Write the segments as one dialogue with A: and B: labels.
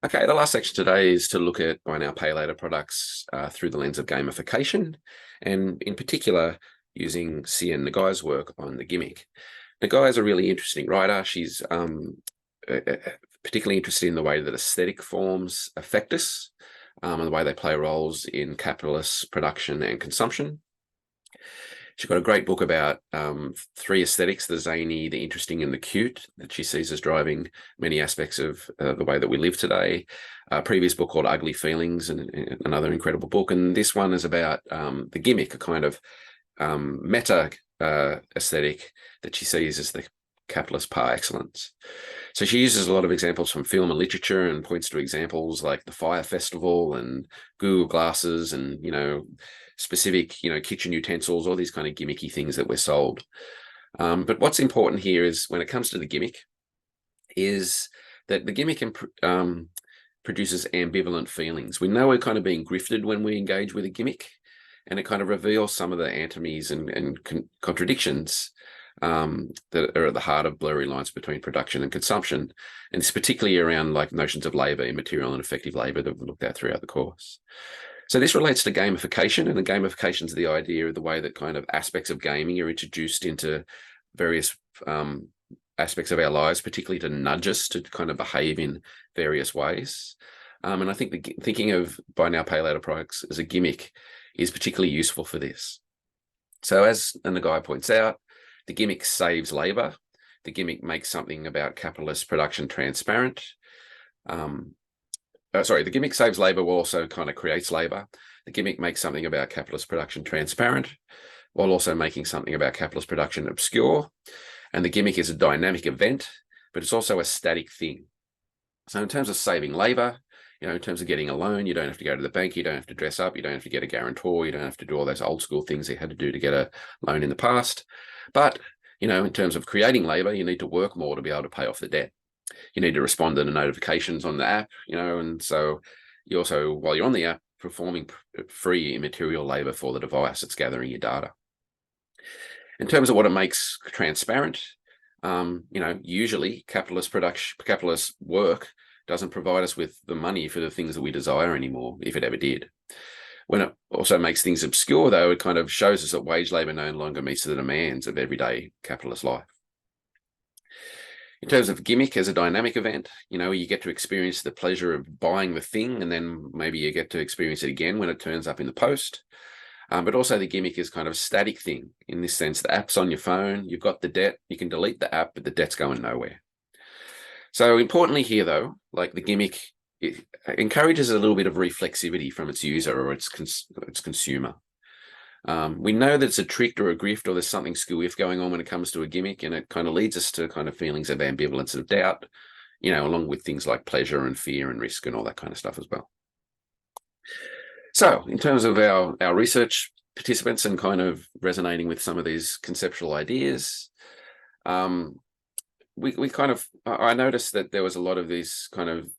A: Okay, the last section today is to look at buy now, pay later products through the lens of gamification, and in particular, using Sian Nagai's work on the gimmick. Nagai is a really interesting writer. She's particularly interested in the way that aesthetic forms affect us and the way they play roles in capitalist production and consumption. She's got a great book about three aesthetics: the zany, the interesting, and the cute, that she sees as driving many aspects of the way that we live today. A previous book called Ugly Feelings, and another incredible book. And this one is about the gimmick, a kind of meta aesthetic that she sees as the capitalist par excellence. So she uses a lot of examples from film and literature and points to examples like the Fire Festival and Google Glasses and, specific, kitchen utensils, all these kind of gimmicky things that we're sold. But what's important here is when it comes to the gimmick is that the gimmick produces ambivalent feelings. We know we're kind of being grifted when we engage with a gimmick, and it kind of reveals some of the antinomies and contradictions that are at the heart of blurry lines between production and consumption. And it's particularly around like notions of labor, immaterial and effective labor, that we've looked at throughout the course. So this relates to gamification, and the gamification is the idea of the way that kind of aspects of gaming are introduced into various aspects of our lives, particularly to nudge us to kind of behave in various ways. And I think thinking of buy now, pay later products as a gimmick is particularly useful for this. So as the guy points out, the gimmick saves labor. The gimmick makes something about capitalist production transparent. The gimmick saves labor while also kind of creates labor. The gimmick makes something about capitalist production transparent while also making something about capitalist production obscure. And the gimmick is a dynamic event, but it's also a static thing. So in terms of saving labor, in terms of getting a loan, you don't have to go to the bank, you don't have to dress up, you don't have to get a guarantor, you don't have to do all those old school things you had to do to get a loan in the past. But, in terms of creating labor, you need to work more to be able to pay off the debt. You need to respond to the notifications on the app, and so you also, while you're on the app, performing free immaterial labor for the device that's gathering your data. In terms of what it makes transparent, usually capitalist work doesn't provide us with the money for the things that we desire anymore, if it ever did. When it also makes things obscure, though, it kind of shows us that wage labor no longer meets the demands of everyday capitalist life. In terms of gimmick as a dynamic event, you get to experience the pleasure of buying the thing, and then maybe you get to experience it again when it turns up in the post. But also the gimmick is kind of a static thing in this sense. The app's on your phone, you've got the debt, you can delete the app, but the debt's going nowhere. So importantly here, though, like the gimmick, it encourages a little bit of reflexivity from its user or its consumer. We know that it's a trick or a grift or there's something skew-if going on when it comes to a gimmick, and it kind of leads us to kind of feelings of ambivalence and doubt, along with things like pleasure and fear and risk and all that kind of stuff as well. So in terms of our research participants and kind of resonating with some of these conceptual ideas, I noticed that there was a lot of these kind of,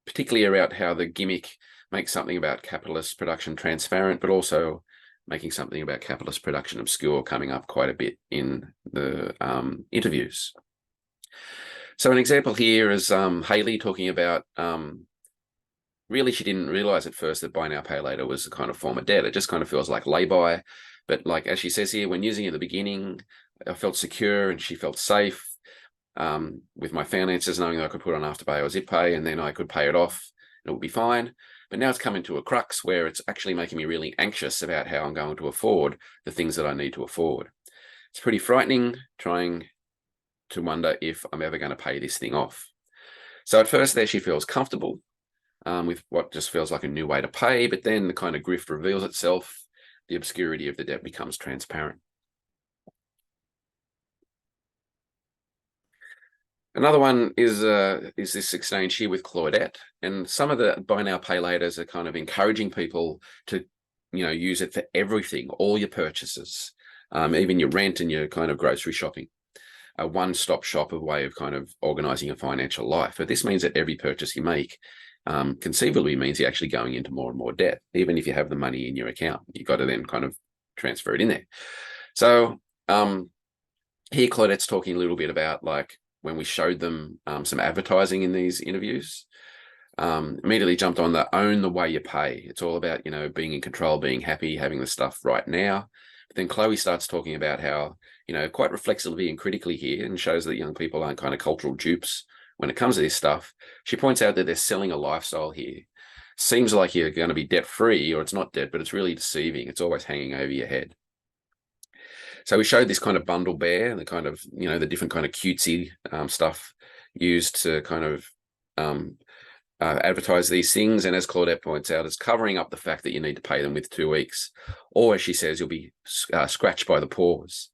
A: particularly around how the gimmick makes something about capitalist production transparent, but also making something about capitalist production obscure, coming up quite a bit in the interviews. So an example here is Haley talking about, really she didn't realize at first that buy now, pay later was a kind of form of debt. It just kind of feels like lay-by. But like, as she says here, when using it at the beginning, I felt secure and she felt safe with my finances, knowing that I could put on Afterpay or ZipPay, and then I could pay it off and it would be fine. But now it's come into a crux where it's actually making me really anxious about how I'm going to afford the things that I need to afford. It's pretty frightening, trying to wonder if I'm ever going to pay this thing off. So at first there she feels comfortable with what just feels like a new way to pay, but then the kind of grift reveals itself. The obscurity of the debt becomes transparent. Another one is this exchange here with Claudette, and some of the buy now, pay laters are kind of encouraging people to, use it for everything, all your purchases, even your rent and your kind of grocery shopping. A one-stop shop, a way of kind of organizing your financial life. But this means that every purchase you make conceivably means you're actually going into more and more debt. Even if you have the money in your account, you've got to then kind of transfer it in there. So here Claudette's talking a little bit about like when we showed them some advertising in these interviews, immediately jumped on the own the way you pay. It's all about, being in control, being happy, having the stuff right now. But then Chloe starts talking about how, quite reflexively and critically here, and shows that young people aren't kind of cultural dupes when it comes to this stuff. She points out that they're selling a lifestyle here. Seems like you're going to be debt free, or it's not debt, but it's really deceiving. It's always hanging over your head. So we showed this kind of bundle bear, the kind of, the different kind of cutesy stuff used to kind of advertise these things. And as Claudette points out, it's covering up the fact that you need to pay them with 2 weeks, or as she says, you'll be scratched by the paws.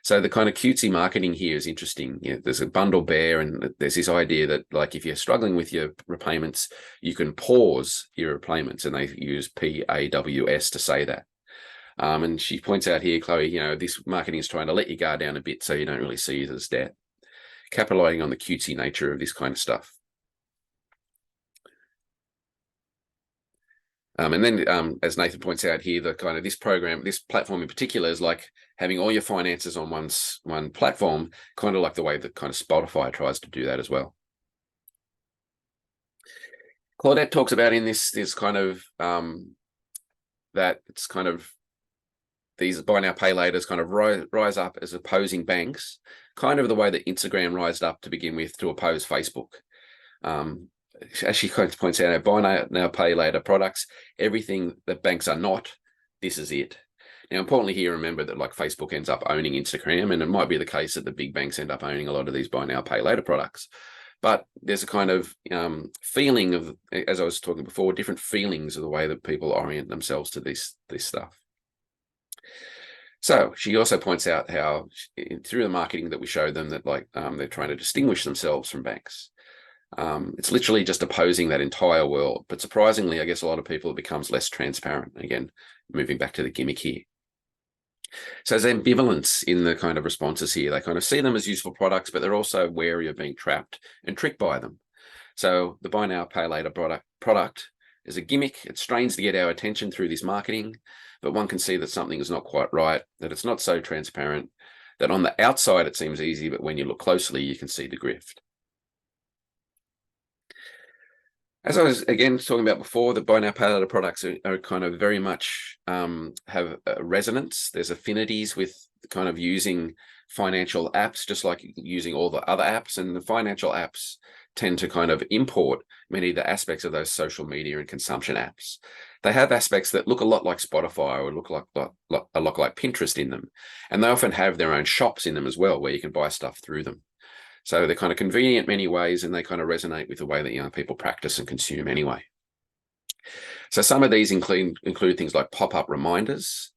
A: So the kind of cutesy marketing here is interesting. There's a bundle bear, and there's this idea that, like, if you're struggling with your repayments, you can pause your repayments, and they use PAWS to say that. And she points out here, Chloe, this marketing is trying to let your guard down a bit so you don't really see it as debt, capitalizing on the cutesy nature of this kind of stuff. And then, as Nathan points out here, the kind of this platform in particular is like having all your finances on one platform, kind of like the way that kind of Spotify tries to do that as well. Claudette talks about in this kind of that it's kind of these buy now pay laters kind of rise up as opposing banks, kind of the way that Instagram rised up to begin with to oppose Facebook. As she kind of points out, buy now pay later products, everything that banks are not, this is it. Now, importantly here, remember that like Facebook ends up owning Instagram, and it might be the case that the big banks end up owning a lot of these buy now pay later products. But there's a kind of feeling of, as I was talking before, different feelings of the way that people orient themselves to this stuff. So she also points out how through the marketing that we showed them that they're trying to distinguish themselves from banks. It's literally just opposing that entire world. But surprisingly, I guess a lot of people, it becomes less transparent. Again, moving back to the gimmick here. So there's ambivalence in the kind of responses here. They kind of see them as useful products, but they're also wary of being trapped and tricked by them. So the buy now, pay later product is a gimmick. It strains to get our attention through this marketing, but one can see that something is not quite right, that it's not so transparent, that on the outside it seems easy, but when you look closely, you can see the grift. As I was, again, talking about before, the buy now, pay later products are kind of very much have a resonance. There's affinities with kind of using financial apps, just like using all the other apps. And the financial apps tend to kind of import many of the aspects of those social media and consumption apps. They have aspects that look a lot like Spotify or look a lot like Pinterest in them. And they often have their own shops in them as well, where you can buy stuff through them. So they're kind of convenient in many ways, and they kind of resonate with the way that young people practice and consume anyway. So some of these include things like pop-up reminders,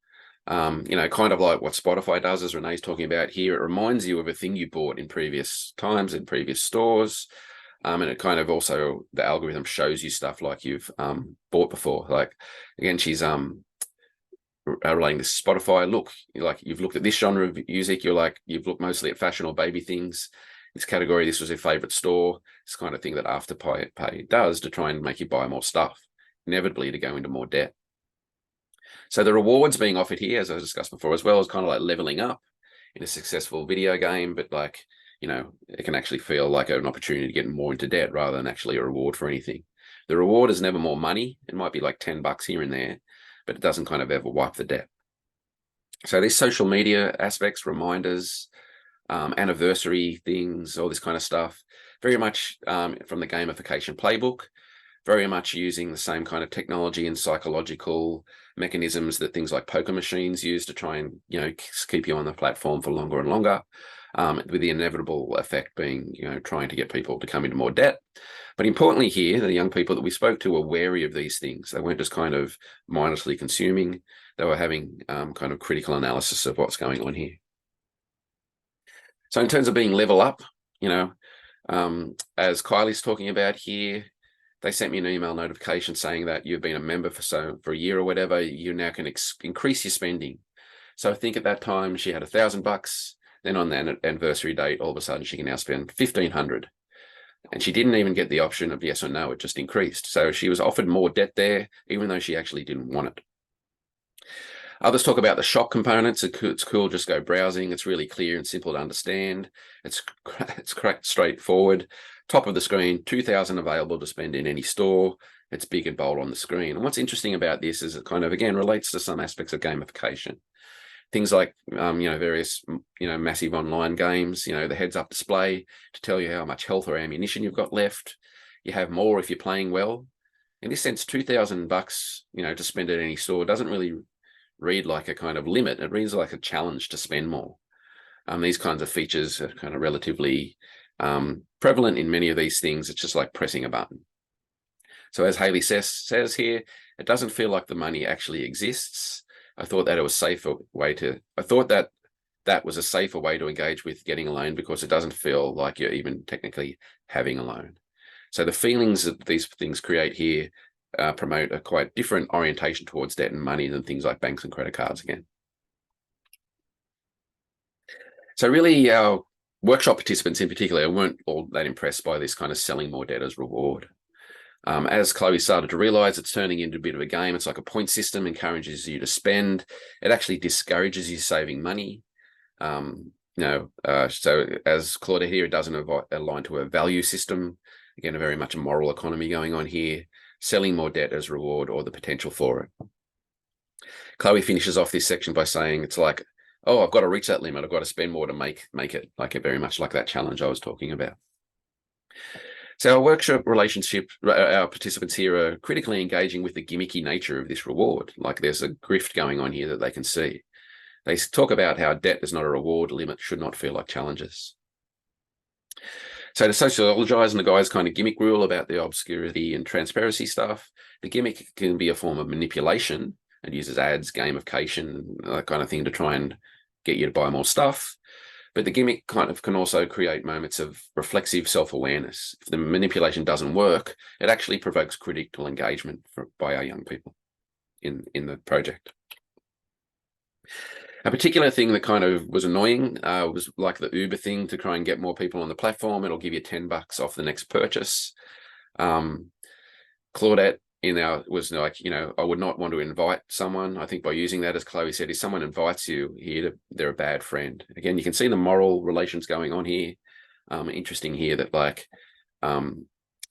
A: kind of like what Spotify does, as Renee's talking about here. It reminds you of a thing you bought in previous times, in previous stores. And it kind of also, the algorithm shows you stuff like you've bought before. Like, again, she's relating this to Spotify. Look, like you've looked at this genre of music. You've looked mostly at fashion or baby things. This category, this was your favorite store. This kind of thing that Afterpay does to try and make you buy more stuff, inevitably to go into more debt. So the rewards being offered here, as I discussed before, as well, is kind of like leveling up in a successful video game, but it can actually feel like an opportunity to get more into debt rather than actually a reward for anything. The reward is never more money. It might be like $10 here and there, but it doesn't kind of ever wipe the debt. So these social media aspects, reminders, anniversary things, all this kind of stuff, very much from the gamification playbook, very much using the same kind of technology and psychological mechanisms that things like poker machines use to try and keep you on the platform for longer and longer, with the inevitable effect being trying to get people to come into more debt. But importantly here, the young people that we spoke to were wary of these things. They weren't just kind of mindlessly consuming. They were having kind of critical analysis of what's going on here. So in terms of being level up, as Kylie's talking about here, they sent me an email notification saying that you've been a member for a year or whatever, you now can increase your spending. So I think at that time she had $1,000. Then on the anniversary date, all of a sudden she can now spend $1,500. And she didn't even get the option of yes or no, it just increased. So she was offered more debt there, even though she actually didn't want it. Others talk about the shop components. It's cool, just go browsing. It's really clear and simple to understand. It's straightforward. Top of the screen, 2,000 available to spend in any store. It's big and bold on the screen. And what's interesting about this is it kind of, again, relates to some aspects of gamification. Things like, various, massive online games, the heads-up display to tell you how much health or ammunition you've got left. You have more if you're playing well. In this sense, $2,000, to spend at any store doesn't really read like a kind of limit. It reads like a challenge to spend more. These kinds of features are kind of relatively prevalent in many of these things. It's just like pressing a button. So as Haley says here, it doesn't feel like the money actually exists. I thought that was a safer way to engage with getting a loan because it doesn't feel like you're even technically having a loan. So the feelings that these things create here promote a quite different orientation towards debt and money than things like banks and credit cards again. So really, our workshop participants in particular weren't all that impressed by this kind of selling more debt as reward. As Chloe started to realize, it's turning into a bit of a game. It's like a point system, encourages you to spend. It actually discourages you saving money. So as Claudia here, it doesn't align to a value system. Again, a very much a moral economy going on here. Selling more debt as reward or the potential for it. Chloe finishes off this section by saying it's like, oh, I've got to reach that limit. I've got to spend more to make it, like it very much like that challenge I was talking about. So our workshop relationship, our participants here are critically engaging with the gimmicky nature of this reward. Like there's a grift going on here that they can see. They talk about how debt is not a reward, limit should not feel like challenges. So to sociologize and the guy's kind of gimmick rule about the obscurity and transparency stuff, the gimmick can be a form of manipulation and uses ads, gamification, that kind of thing to try and get you to buy more stuff. But the gimmick kind of can also create moments of reflexive self-awareness. If the manipulation doesn't work, it actually provokes critical engagement by our young people in the project. A particular thing that kind of was annoying was like the Uber thing to try and get more people on the platform. It'll give you $10 off the next purchase. Claudette was like, I would not want to invite someone. I think by using that, as Chloe said, if someone invites you here, they're a bad friend. Again, you can see the moral relations going on here. Interesting here that like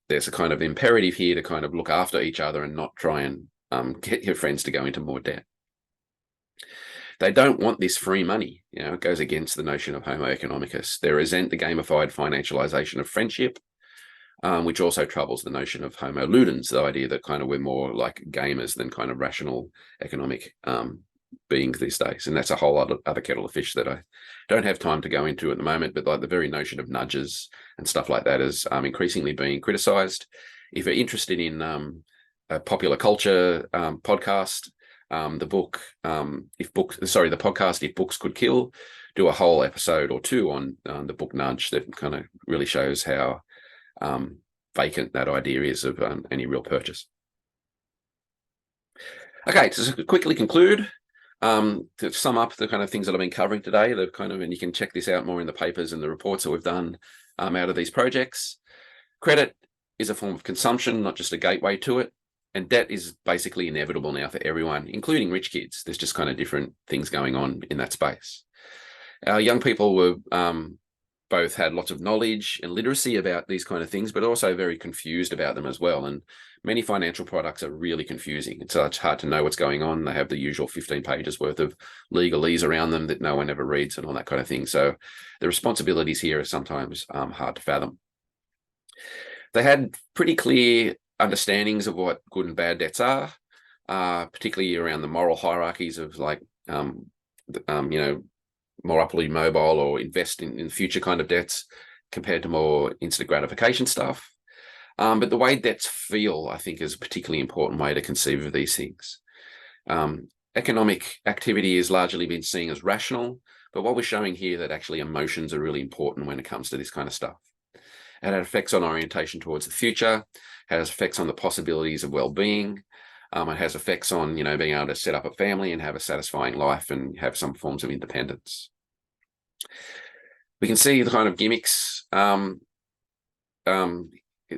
A: there's a kind of imperative here to kind of look after each other and not try and get your friends to go into more debt. They don't want this free money. It goes against the notion of Homo economicus. They resent the gamified financialization of friendship, which also troubles the notion of Homo ludens, the idea that kind of we're more like gamers than kind of rational economic beings these days. And that's a whole other kettle of fish that I don't have time to go into at the moment, but like the very notion of nudges and stuff like that is increasingly being criticized. If you're interested in a popular culture podcast, the podcast If Books Could Kill, do a whole episode or two on the book Nudge that kind of really shows how vacant that idea is of any real purchase. Okay, to quickly conclude, to sum up the kind of things that I've been covering today, and you can check this out more in the papers and the reports that we've done out of these projects. Credit is a form of consumption, not just a gateway to it. And debt is basically inevitable now for everyone, including rich kids. There's just kind of different things going on in that space. Our young people were both had lots of knowledge and literacy about these kind of things, but also very confused about them as well. And many financial products are really confusing. It's hard to know what's going on. They have the usual 15 pages worth of legalese around them that no one ever reads and all that kind of thing. So the responsibilities here are sometimes hard to fathom. They had pretty clear understandings of what good and bad debts are, particularly around the moral hierarchies of like, more upwardly mobile or invest in future kind of debts compared to more instant gratification stuff. But the way debts feel, I think, is a particularly important way to conceive of these things. Economic activity has largely been seen as rational, but what we're showing here that actually emotions are really important when it comes to this kind of stuff. It has effects on orientation towards the future, has effects on the possibilities of well-being. It has effects on, being able to set up a family and have a satisfying life and have some forms of independence. We can see the kind of gimmicks. The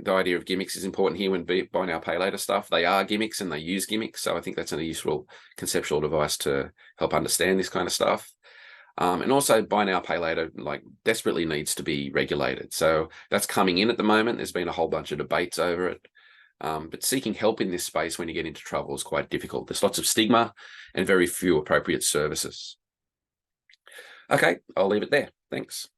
A: idea of gimmicks is important here when buy now, pay later stuff. They are gimmicks and they use gimmicks. So I think that's a useful conceptual device to help understand this kind of stuff. And also buy now, pay later, like desperately needs to be regulated. So that's coming in at the moment. There's been a whole bunch of debates over it. But seeking help in this space when you get into trouble is quite difficult. There's lots of stigma and very few appropriate services. Okay, I'll leave it there. Thanks.